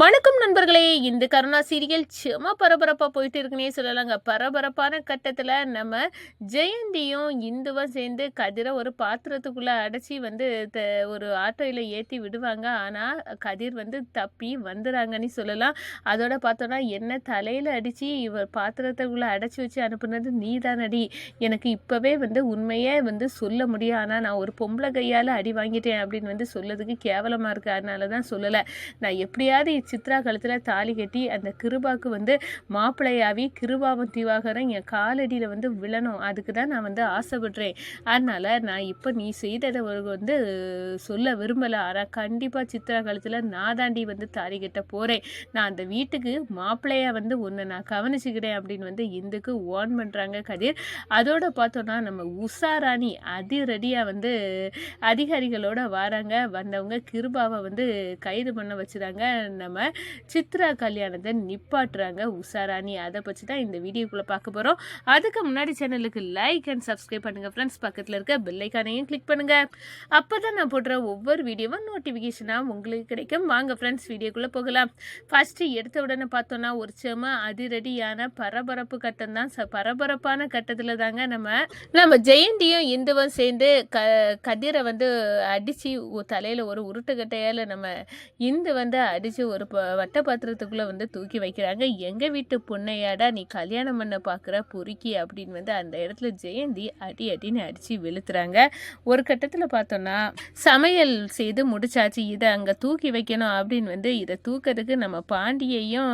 வணக்கம் நண்பர்களே. இந்த கருணா சீரியல் சும்மா பரபரப்பாக போயிட்டு இருக்குன்னே சொல்லலாங்க. பரபரப்பான கட்டத்தில் நம்ம ஜெயந்தியும் இந்துவும் சேர்ந்து கதிரை ஒரு பாத்திரத்துக்குள்ளே அடைச்சி ஒரு ஆட்டோவில் ஏற்றி விடுவாங்க. ஆனால் கதிர் தப்பி வந்துடுறாங்கன்னு சொல்லலாம். அதோட பார்த்தோன்னா என்ன தலையில் அடித்து இவர் பாத்திரத்துக்குள்ளே அடைச்சி வச்சு அனுப்புனது நீ தானடி, எனக்கு இப்போவே உண்மையே சொல்ல முடியும், ஆனால் நான் ஒரு பொம்பளை கையால் அடி வாங்கிட்டேன் அப்படின்னு சொல்லதுக்கு கேவலமாக இருக்குது. அதனால தான் சொல்லலை. நான் எப்படியாவது சித்ரா கழுத்தில் தாலி கட்டி அந்த கிருபாவுக்கு மாப்பிள்ளையாவி கிருபாவும் திவாகரம் என் காலடியில் விழணும். அதுக்கு தான் நான் ஆசைப்படுறேன். அதனால் நான் இப்போ நீ செய்ததை சொல்ல விரும்பலை. ஆனால் கண்டிப்பாக சித்ரா கழுத்தில் நான் தாண்டி தாலி கட்ட போகிறேன். நான் அந்த வீட்டுக்கு மாப்பிள்ளையாக உன்னை நான் கவனிச்சுக்கிறேன் அப்படின்னு இந்துக்கு ஓன் பண்ணுறாங்க கதிர். அதோட பார்த்தோன்னா நம்ம உஷாராணி அதிரடியாக அதிகாரிகளோட வராங்க. வந்தவங்க கிருபாவை கைது பண்ண வச்சுறாங்க. நம்ம சித்ரா கல்யாணத்தை நிப்பாட்டுறாங்க உஷாராணி. அதை பற்றி தான் இந்த வீடியோக்குள்ளே பார்க்க போகிறோம். அதுக்கு முன்னாடி சேனலுக்கு லைக் அண்ட் சப்ஸ்கிரைப் பண்ணுங்கள் ஃப்ரெண்ட்ஸ். பக்கத்தில் இருக்க பெல் ஐக்கானையும் கிளிக் பண்ணுங்கள். அப்போ தான் நான் போடுற ஒவ்வொரு வீடியோவும் நோட்டிஃபிகேஷனாக உங்களுக்கு கிடைக்கும். வாங்க ஃப்ரெண்ட்ஸ் வீடியோக்குள்ளே போகலாம். ஃபஸ்ட்டு எடுத்த உடனே பார்த்தோன்னா ஒரு செம அதிரடியான பரபரப்பு கட்டம் தான். பரபரப்பான கட்டத்தில் தாங்க நம்ம ஜெயந்தியும் இந்துவும் சேர்ந்து கதிரை அடித்து தலையில் ஒரு உருட்டுக்கட்டையால் நம்ம இந்து அடித்து ஒரு வட்ட பாத்திரத்துக்குள்ளே தூக்கி வைக்கிறாங்க. எங்கள் வீட்டு பொண்ணையாடா நீ கல்யாணம் பண்ண பார்க்குற பொறுக்கி அப்படின்னு அந்த இடத்துல ஜெயந்தி அடின்னு அடித்து வெளுத்துறாங்க. ஒரு கட்டத்தில் பார்த்தோன்னா சமையல் செய்து முடிச்சாச்சு, இதை அங்கே தூக்கி வைக்கணும் அப்படின்னு இதை தூக்கிறதுக்கு நம்ம பாண்டியையும்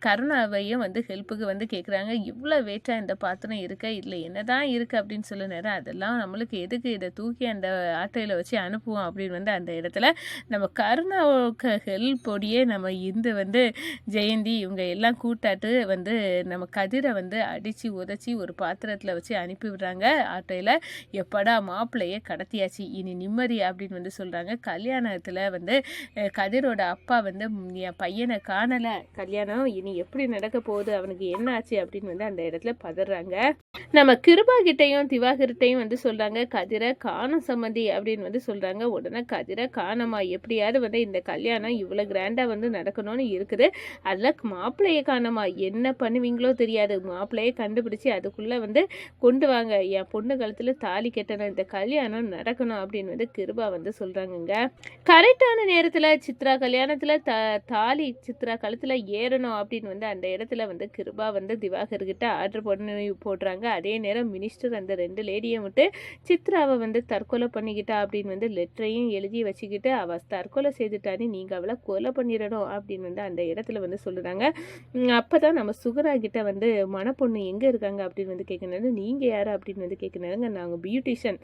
கருணாவையும் ஹெல்ப்புக்கு கேட்குறாங்க. இவ்வளோ வெயிட்டாக இந்த பாத்திரம் இருக்க, இதில் என்னதான் இருக்குது அப்படின்னு சொல்ல நேரம் அதெல்லாம் நம்மளுக்கு எதுக்கு, இதை தூக்கி அந்த ஆட்டையில் வச்சு அனுப்புவோம் அப்படின்னு அந்த இடத்துல நம்ம கருணாவுக்கு ஹெல்ப்போடையே நம்ம இந்து ஜெயந்தி இவங்க எல்லாம் கூட்டாட்டு நம்ம கதிரை அடித்து உதச்சி ஒரு பாத்திரத்தில் வச்சு அனுப்பி விடுறாங்க ஆட்டையில். எப்படா மாப்பிள்ளையே கடத்தியாச்சு, இனி நிம்மதி அப்படின்னு சொல்கிறாங்க. கல்யாணத்தில் கதிரோட அப்பா என் பையனை காணலை, கல்யாணம் இனி எப்படி நடக்க போகுது, அவனுக்கு என்ன ஆச்சு அப்படின்னு அந்த இடத்துல பதறாங்க. நம்ம கிருபா கிட்டையும் திவாகர்கிட்டையும் சொல்கிறாங்க கதிரை காணும் சம்மந்தி அப்படின்னு சொல்கிறாங்க. உடனே கதிரை காணமா, எப்படியாவது இந்த கல்யாணம் இவ்வளோ கிராண்டாக நடக்கணும்னு இருக்குது, அதில் மாப்பிள்ளையை காணமா, என்ன பண்ணுவீங்களோ தெரியாது, மாப்பிள்ளையை கண்டுபிடிச்சி அதுக்குள்ளே கொண்டு வாங்க, என் பொண்ணு கழுத்தில் தாலி கட்டணும், இந்த கல்யாணம் நடக்கணும் அப்படின்னு கிருபா சொல்கிறாங்கங்க. கரெக்டான நேரத்தில் சித்ரா கல்யாணத்தில் தாலி சித்ரா கழுத்தில் ஏறணும் அப்படின்னு அந்த இடத்துல கிருபா திவாகர்கிட்ட ஆர்டர் போடுறாங்க. அதே நேரம் மினிஸ்டர் அந்த 2 லேடியை விட்டு சித்ராவை தற்கொலை பண்ணிக்கிட்டா அப்படின்னு லெட்டரையும் எழுதி வச்சுக்கிட்டு அவள் தற்கொலை செய்துட்டான்னு நீங்கள் அவளை கொலை பண்ணிடணும் அப்படின்னு அந்த இடத்துல சொல்லுறாங்க. அப்போ தான் நம்ம சுகரா கிட்ட மணப்பொண்ணு எங்கே இருக்காங்க அப்படின்னு கேட்கணும். நீங்கள் யார் அப்படின்னு கேட்கணுங்க. நாங்கள் பியூட்டிஷியன்,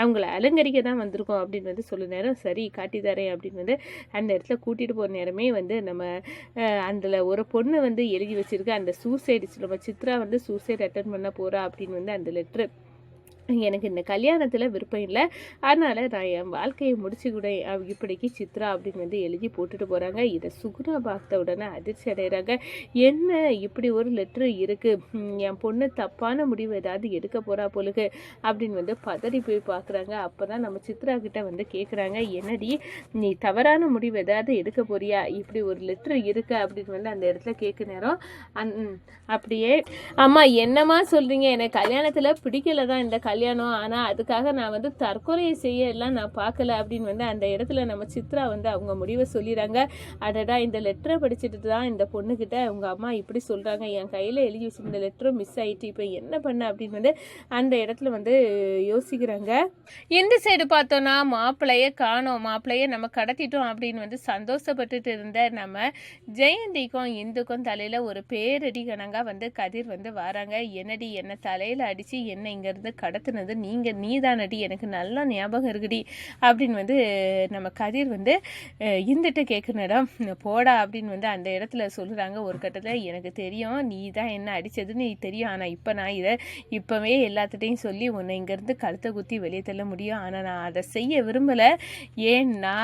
அவங்கள அலங்கரிக்க தான் வந்திருக்கோம் அப்படின்னு சொல்ல நேரம் சரி காட்டி தரேன் அப்படின்னு அந்த இடத்துல கூட்டிகிட்டு போகிற நேரமே நம்ம அதில் ஒரு பொண்ணு எழுதி வச்சிருக்கு அந்த சூசைடு, நம்ம சித்ரா சூசைட் அட்டன் பண்ண போகிறா அப்படின்னு அந்த லெட்ரு, எனக்கு இந்த கல்யாணத்தில் விருப்பம் இல்லை, அதனால் நான் என் வாழ்க்கையை முடிச்சுக்கூடேன் இப்படிக்கு சித்ரா அப்படின்னு எழுதி போட்டுட்டு போகிறாங்க. இதை சுகுணா பார்த்த உடனே அதிர்ச்சி அடைகிறாங்க. என்ன இப்படி ஒரு லெட்ரு இருக்குது, என் பொண்ணு தப்பான முடிவு ஏதாவது எடுக்க போகிறா போலுக்கு அப்படின்னு பதறி போய் பார்க்குறாங்க. அப்போ தான் நம்ம சித்ரா கிட்ட கேட்குறாங்க, என்னடி நீ தவறான முடிவு ஏதாவது எடுக்க போறியா, இப்படி ஒரு லெட்ரு இருக்கு அப்படின்னு அந்த இடத்துல கேட்க நேரம் அப்படியே அம்மா என்னம்மா சொல்கிறீங்க, எனக்கு கல்யாணத்தில் பிடிக்கல தான் இந்த கல்யாணம், ஆனால் அதுக்காக நான் தற்கொலையை செய்ய எல்லாம் நான் பார்க்கல அப்படின்னு அந்த இடத்துல நம்ம சித்ரா அவங்க முடிவை சொல்லிடுறாங்க. அடடா இந்த லெட்டரை படிச்சுட்டு தான் இந்த பொண்ணுக்கிட்ட உங்கள் அம்மா இப்படி சொல்கிறாங்க, என் கையில் எழுதி வச்சுருந்த லெட்டரும் மிஸ் ஆகிட்டு இப்போ என்ன பண்ண அப்படின்னு அந்த இடத்துல யோசிக்கிறாங்க. இந்த சைடு பார்த்தோன்னா மாப்பிள்ளையே காணோம், மாப்பிள்ளையே நம்ம கடத்திட்டோம் அப்படின்னு சந்தோஷப்பட்டுட்டு இருந்த நம்ம ஜெயந்திக்கும் இந்துக்கும் தலையில் ஒரு பேரடி கணங்க கதிர் வராங்க. என்னடி என்ன தலையில் அடித்து என்ன இங்கேருந்து கடத்துனது நீ தானடி, எனக்கு நல்லா ஞாபகம் இருக்குடி அப்படின்னு நம்ம கதிர் இருந்துட்டு கேட்குற போடா அப்படின்னு அந்த இடத்துல சொல்கிறாங்க. ஒரு கட்டத்தில் எனக்கு தெரியும் நீ தான் என்ன அடித்ததுன்னு தெரியும், ஆனால் இப்போ நான் இதை இப்போவே எல்லாத்துட்டையும் சொல்லி உன்னை இங்கேருந்து கழுத்தை குத்தி வெளியே தள்ள முடியும், ஆனால் நான் அதை செய்ய விரும்பலை. ஏன்னா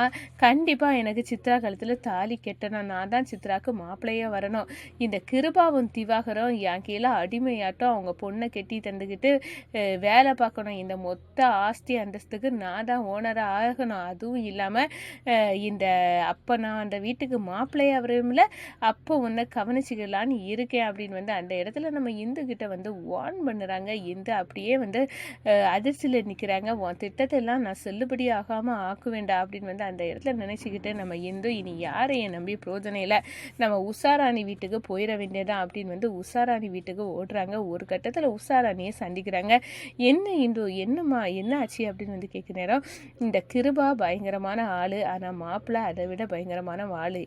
கண்டிப்பாக எனக்கு சித்ரா கழுத்தில் தாலி கெட்டணும், நான் தான் சித்ராவுக்கு மாப்பிள்ளையே வரணும், இந்த கிருபாவும் திவாகரம் என் கீழே அடிமையாட்டம் அவங்க பொண்ணை கெட்டி தந்துக்கிட்டு வேலை வேலை பார்க்கணும், இந்த மொத்த ஆஸ்தி அந்தஸ்துக்கு நான் தான் ஓனராக ஆகணும், அதுவும் இல்லாமல் இந்த அப்போ நான் அந்த வீட்டுக்கு மாப்பிள்ளையாக வரவும்ல அப்போ உன்னை கவனிச்சிக்கலான்னு இருக்கேன் அப்படின்னு வந்து அந்த இடத்துல நம்ம இந்துக்கிட்ட வந்து வார்ன் பண்ணுறாங்க. இந்து அப்படியே வந்து அதிர்ச்சியில் நிற்கிறாங்க. உன் திட்டத்தெல்லாம் நான் செல்லுபடி ஆகாமல் ஆக்குவேண்டா அப்படின்னு வந்து அந்த இடத்துல நினச்சிக்கிட்டு நம்ம இந்து இனி யாரையும் நம்பி பிரோஜனம் இல்லை, நம்ம உஷாராணி வீட்டுக்கு போயிட வேண்டியதான் அப்படின்னு வந்து உஷாராணி வீட்டுக்கு ஓடுறாங்க. ஒரு கட்டத்தில் உஷாராணியை சந்திக்கிறாங்க. என்ன இந்து என்னம்மா என்ன ஆச்சு அப்படின்னு வந்து கேட்க நேரம், இந்த கிருபா பயங்கரமான ஆள், ஆனால் மாப்பிள்ளை அதை விட பயங்கரமான ஆள்,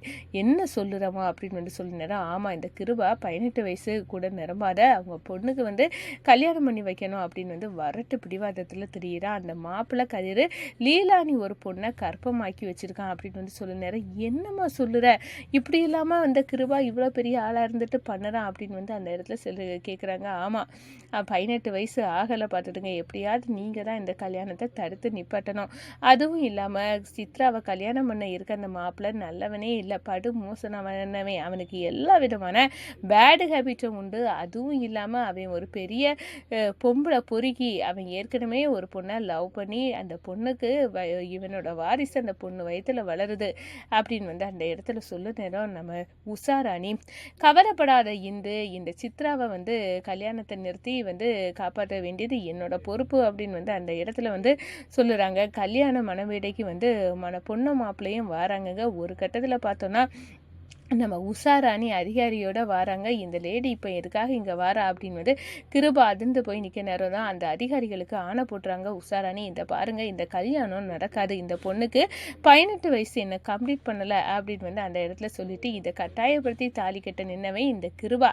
என்ன சொல்லுறமா அப்படின்னு வந்து சொல்ல நேரம், ஆமாம் இந்த கிருபா 18 வயசு கூட நிரம்பாத அவங்க பொண்ணுக்கு வந்து கல்யாணம் பண்ணி வைக்கணும் அப்படின்னு வந்து வரட்டு பிடிவாதத்தில் தெரியுறான். அந்த மாப்பிள்ளை கதிர் லீலானி ஒரு பொண்ணை கற்பமாக்கி வச்சிருக்கான் அப்படின்னு வந்து சொல்ல நேரம், என்னம்மா சொல்லுற, இப்படி இல்லாமல் அந்த கிருபா இவ்வளோ பெரிய ஆளாக இருந்துட்டு பண்ணுறான் அப்படின்னு வந்து அந்த இடத்துல கேட்குறாங்க. ஆமாம் 18 வயசு ஆகலை பார்த்துடுங்க, எப்படியாவது நீங்கள் தான் இந்த கல்யாணத்தை தடுத்து நிப்பாட்டணும். அதுவும் இல்லாமல் சித்ராவை கல்யாணம் பண்ண இருக்க அந்த மாப்பிள்ளை நல்லவனே இல்லை, படு மோசனவனவே, அவனுக்கு எல்லா விதமான பேடு ஹேபிட்டும் உண்டு. அதுவும் இல்லாமல் அவன் ஒரு பெரிய பொம்பளை பொறுக்கி, அவன் ஏற்கனவே ஒரு பொண்ணை லவ் பண்ணி அந்த பொண்ணுக்கு இவனோட வாரிசு அந்த பொண்ணு வயிற்றுல வளருது அப்படின்னு வந்து அந்த இடத்துல சொல்ல நேரம் நம்ம உஷாராணி கவலைப்படாத இந்த சித்ராவை வந்து கல்யாணத்தை நிறுத்தி வந்து காப்பாற்ற வேண்டியது என்னோட பொறுப்பு அப்படின்னு வந்து அந்த இடத்துல வந்து சொல்லுறாங்க. கல்யாண மணமேடைக்கு வந்து பொண்ணு மாப்பிள்ளையும் வராங்கங்க. ஒரு கட்டத்தில் பார்த்தோன்னா நம்ம உஷாராணி அதிகாரியோட வராங்க. இந்த லேடி இப்போ எதுக்காக இங்கே வாரா அப்படின்னு வந்து கிருபா அதிர்ந்து போய் நிற்க நேரம் தான் அந்த அதிகாரிகளுக்கு ஆணை போட்டுறாங்க. உஷாராணி இந்த பாருங்க, இந்த கல்யாணம் நடக்காது, இந்த பொண்ணுக்கு 18 வயசு என்ன கம்ப்ளீட் பண்ணலை அப்படின்னு வந்து அந்த இடத்துல சொல்லிட்டு இதை கட்டாயப்படுத்தி தாலி கட்ட நின்னவன் இந்த கிருபா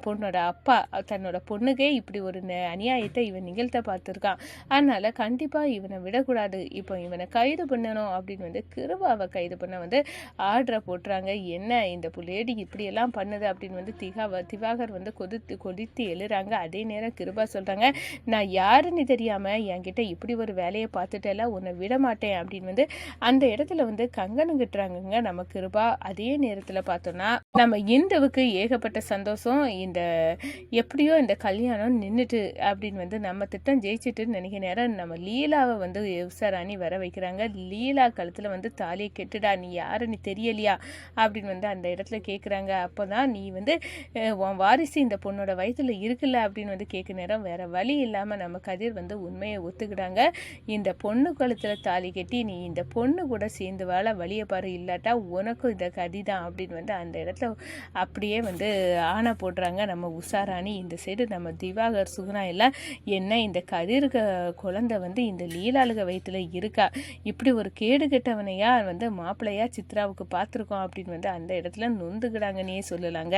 பொண்ணோட அப்பா. தன்னோட பொண்ணுக்கே இப்படி ஒரு அநியாயத்தை இவன் நிகழ்த்த பார்த்துருக்கான், அதனால கண்டிப்பாக இவனை விடக்கூடாது, இப்போ இவனை கைது பண்ணணும் அப்படின்னு வந்து கிருபாவை கைது பண்ண வந்து ஆர்டரை போட்டுறாங்க. என்ன இந்த லேடி இப்படியெல்லாம் பண்ணுது அப்படின்னு வந்து திவாகர் வந்து கொதித்து எழுறாங்க. அதே நேரம் கிருபா சொல்கிறாங்க, நான் யாருன்னு தெரியாமல் என்கிட்ட இப்படி ஒரு வேலையை பார்த்துட்டெல்லாம் உன்னை விட மாட்டேன் அப்படின்னு வந்து அந்த இடத்துல வந்து கங்கணம் கட்டுறாங்கங்க நம்ம கிருபா. அதே நேரத்தில் பார்த்தோன்னா நம்ம இந்துவுக்கு ஏகப்பட்ட சந்தோஷம், இந்த எப்படியோ இந்த கல்யாணம் நின்றுட்டு அப்படின்னு வந்து நம்ம திட்டம் ஜெயிச்சுட்டுன்னு நினைக்கிற நேரம் நம்ம லீலாவை வந்து உஷாராணி வர வைக்கிறாங்க. லீலா கழுத்தில் வந்து தாலியை கெட்டுடா, நீ யாருன்னு தெரியலையா அப்படின்னு வந்து அந்த இடத்துல கேட்குறாங்க. அப்போ தான் நீ வந்து உன் வாரிசு இந்த பொண்ணோட வயதில் இருக்குல்ல அப்படின்னு வந்து கேட்க நேரம் வேறு வழி இல்லாமல் நம்ம கதிர் வந்து உண்மையை ஒத்துக்கிட்டாங்க. இந்த பொண்ணு கழுத்தில் தாலி கட்டி நீ இந்த பொண்ணு கூட சேர்ந்து வாழ வழியை பாரு, இல்லாட்டா உனக்கும் இந்த கதி தான் அப்படின்னு வந்து அந்த இடத்துல அப்படியே வந்து ஆணை போடுறாங்க நம்ம உஷாராணி. இந்த சைடு நம்ம திவாகர் சுகுணா எல்லாம் என்ன இந்த கதிர்க குழந்தை வந்து இந்த லீலாளுக வயிற்றுல இருக்கா, இப்படி ஒரு கேடு கெட்டவனையா வந்து மாப்பிள்ளையா சித்ராவுக்கு பார்த்துருக்கோம் அப்படின்னு வந்து அந்த இடத்துல நொந்துக்கிடாங்கன்னே சொல்லலாங்க.